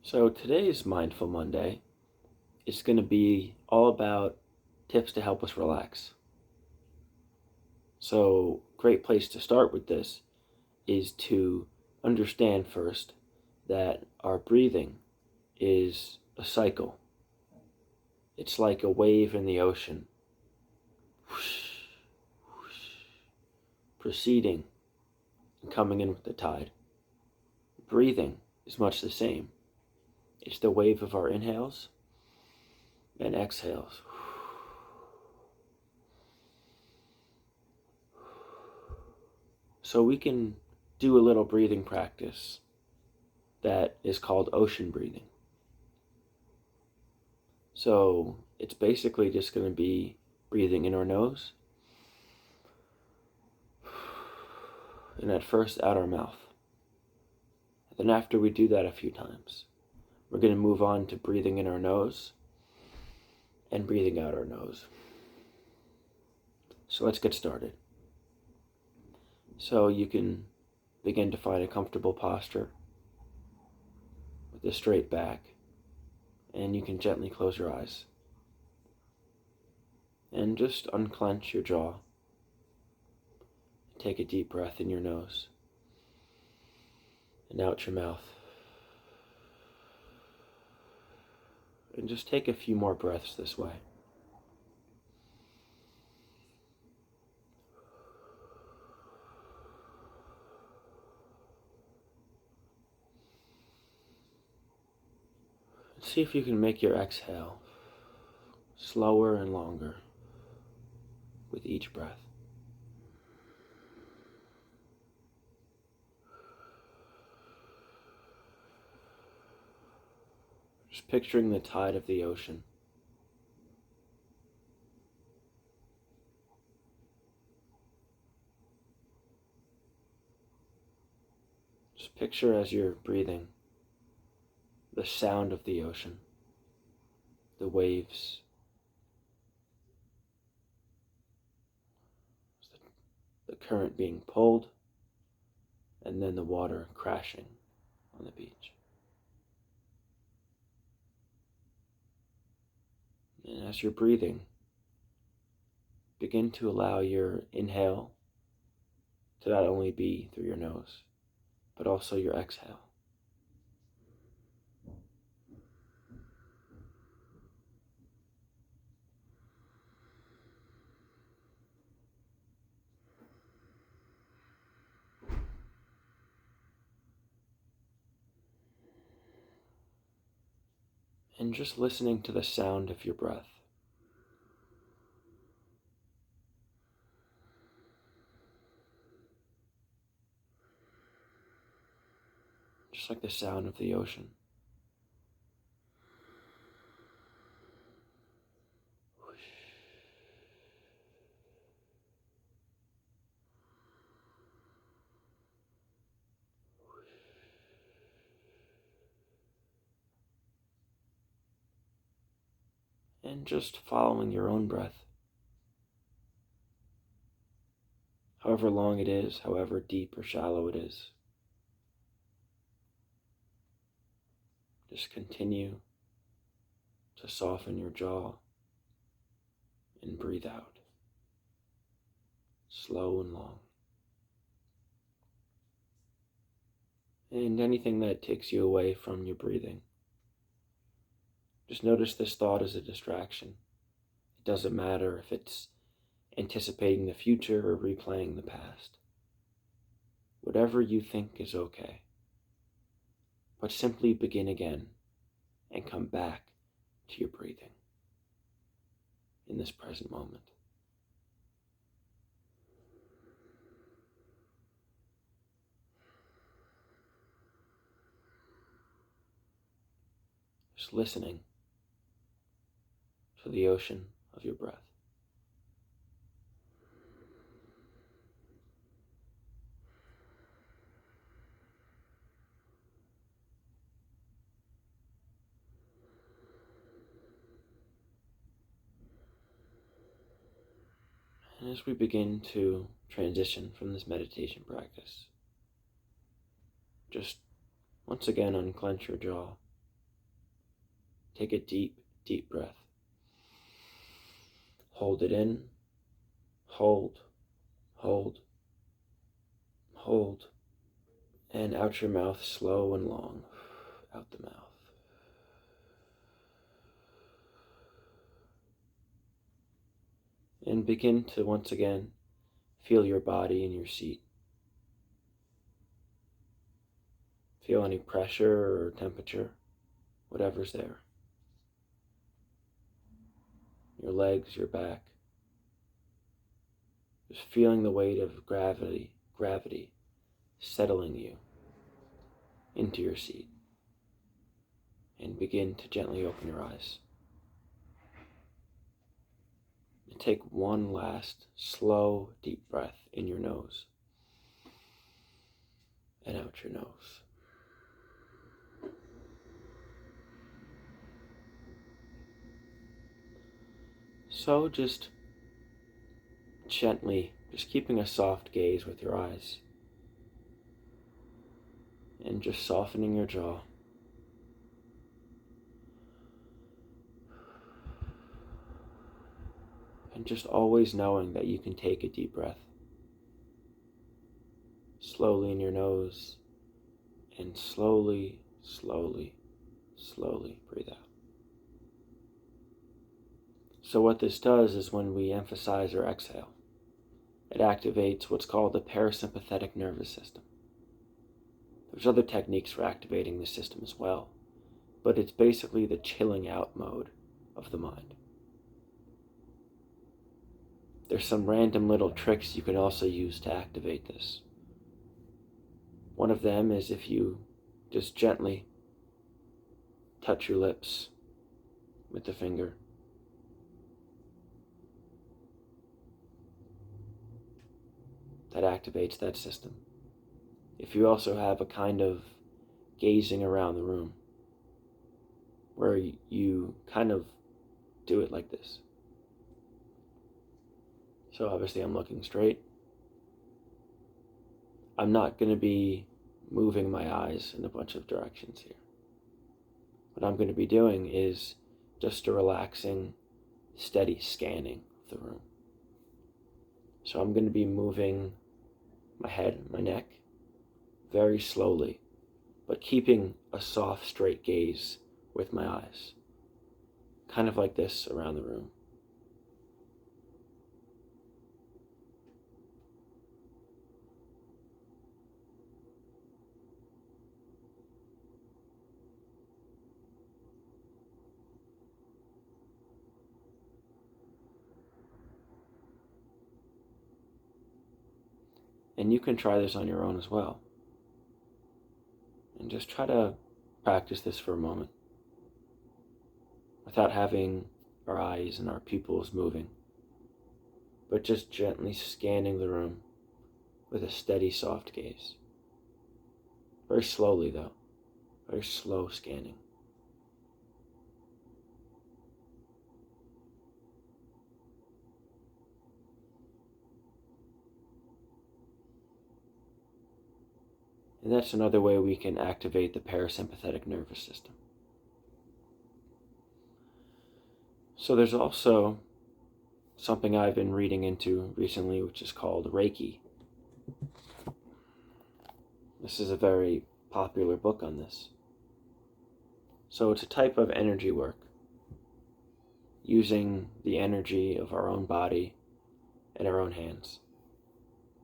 So today's Mindful Monday is going to be all about tips to help us relax. So, great place to start with this is to understand first that our breathing is a cycle. It's like a wave in the ocean, whoosh, whoosh, proceeding and coming in with the tide. Breathing is much the same. It's the wave of our inhales and exhales. So we can do a little breathing practice that is called ocean breathing. So it's basically just going to be breathing in our nose and at first out our mouth. And then after we do that a few times, we're going to move on to breathing in our nose and breathing out our nose. So let's get started. So you can begin to find a comfortable posture with a straight back, and you can gently close your eyes. And just unclench your jaw. Take a deep breath in your nose and out your mouth. And just take a few more breaths this way. See if you can make your exhale slower and longer with each breath. Just picturing the tide of the ocean. Just picture as you're breathing the sound of the ocean, the waves, the current being pulled, and then the water crashing on the beach. And as you're breathing, begin to allow your inhale to not only be through your nose, but also your exhale. And just listening to the sound of your breath. Just like the sound of the ocean. And just following your own breath. However long it is, however deep or shallow it is. Just continue to soften your jaw and breathe out, slow and long. And anything that takes you away from your breathing, just notice this thought as a distraction. It doesn't matter if it's anticipating the future or replaying the past. Whatever you think is okay. But simply begin again and come back to your breathing in this present moment. Just listening to the ocean of your breath. And as we begin to transition from this meditation practice, just once again unclench your jaw Take a deep, deep breath. Hold it in. Hold, hold, hold. And out your mouth, slow and long. Out the mouth. And begin to once again feel your body in your seat. Feel any pressure or temperature, whatever's there. Your legs, your back. Just feeling the weight of gravity settling you into your seat. And begin to gently open your eyes. And take one last slow, deep breath in your nose and out your nose. So just gently, just keeping a soft gaze with your eyes and just softening your jaw. And just always knowing that you can take a deep breath. Slowly in your nose and slowly, slowly, slowly breathe out. So what this does is when we emphasize our exhale, it activates what's called the parasympathetic nervous system. There's other techniques for activating the system as well, but it's basically the chilling out mode of the mind. There's some random little tricks you can also use to activate this. One of them is if you just gently touch your lips with the finger. That activates that system. If you also have a kind of gazing around the room, where you kind of do it like this. So obviously I'm looking straight. I'm not going to be moving my eyes in a bunch of directions here. What I'm going to be doing is just a relaxing, steady scanning of the room. So I'm going to be moving my head, my neck, very slowly, but keeping a soft, straight gaze with my eyes. Kind of like this around the room. And you can try this on your own as well. And just try to practice this for a moment without having our eyes and our pupils moving, but just gently scanning the room with a steady, soft gaze. Very slowly though, very slow scanning. And that's another way we can activate the parasympathetic nervous system. So there's also something I've been reading into recently, which is called Reiki. This is a very popular book on this. So it's a type of energy work, using the energy of our own body and our own hands,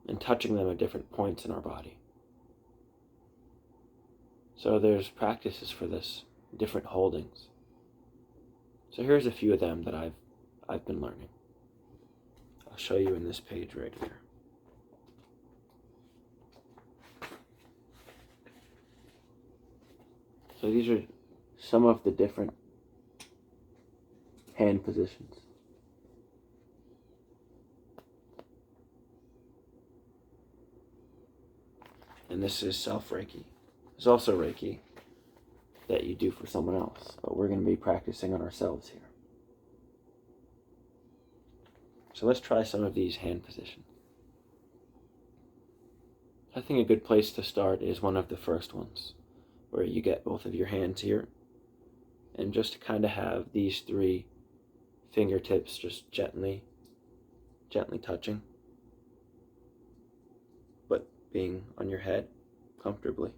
and touching them at different points in our body. So there's practices for this, different holdings. So here's a few of them that I've been learning. I'll show you in this page right here. So these are some of the different hand positions. And this is self-Reiki. There's also Reiki that you do for someone else, but we're going to be practicing on ourselves here. So let's try some of these hand positions. I think a good place to start is one of the first ones, where you get both of your hands here, And just to kind of have these three fingertips just gently touching, but being on your head comfortably.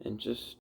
And just